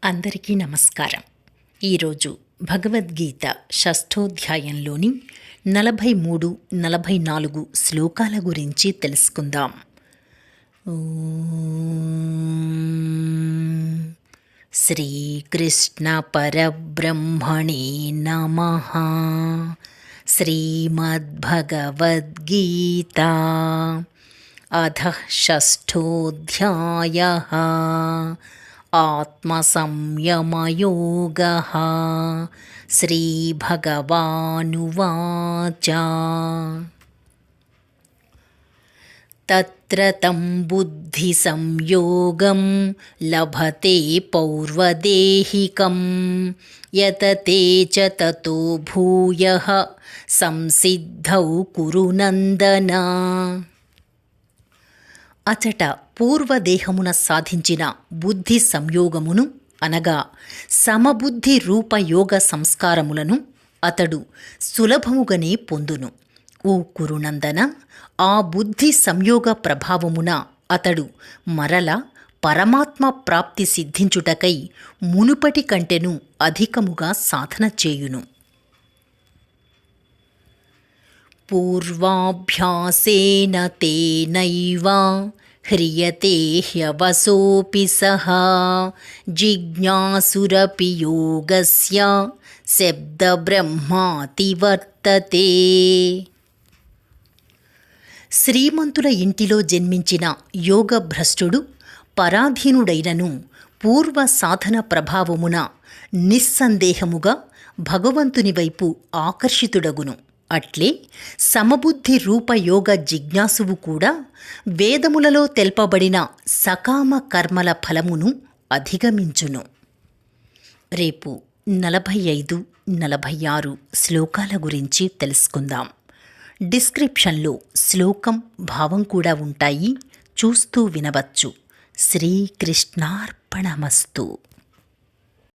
అందరికీ నమస్కారం. ఈరోజు భగవద్గీత షష్ఠోధ్యాయంలోని 43, 44 శ్లోకాల గురించి తెలుసుకుందాం. శ్రీకృష్ణ పరబ్రహ్మణే నమః. శ్రీమద్భగవద్గీత అథః షష్ఠోధ్యాయః. ఆత్మసంయమయోగః. శ్రీభగవానువాచ. తత్ర తం బుద్ధిసంయోగం లభతే పౌర్వదేహికం యతతే చ తతో భూయః సంసిద్ధౌ కురు నందన. అచట పూర్వదేహమున సాధించిన బుద్ధి సంయోగమును అనగా సమబుద్ధి రూపయోగ సంస్కారములను అతడు సులభముగానే పొందును. ఓ కురునందన, ఆ బుద్ధి సంయోగ ప్రభావమున అతడు మరల పరమాత్మ ప్రాప్తి సిద్ధించుటకై మునుపటి కంటెను అధికముగా సాధన చేయును. పూర్వాభ్యాసేన తేనైవ హ్రియతే హ్యవసోపి సహ జిజ్ఞాసురపి యోగస్య శబ్దబ్రహ్మాతి వర్తతే. శ్రీమంతుల ఇంటిలో జన్మించిన యోగభ్రష్టుడు పరాధీనుడైనను పూర్వ సాధన ప్రభావమున నిస్సందేహముగా భగవంతుని వైపు ఆకర్షితుడగును. అట్లే సమబుద్ధి రూపయోగ జిజ్ఞాసువు కూడా వేదములలో తెల్పబడిన సకామ కర్మల ఫలమును అధిగమించును. రేపు 45, 46 శ్లోకాల గురించి తెలుసుకుందాం. డిస్క్రిప్షన్లో శ్లోకం భావం కూడా ఉంటాయి, చూస్తూ వినవచ్చు. శ్రీకృష్ణార్పణమస్తు.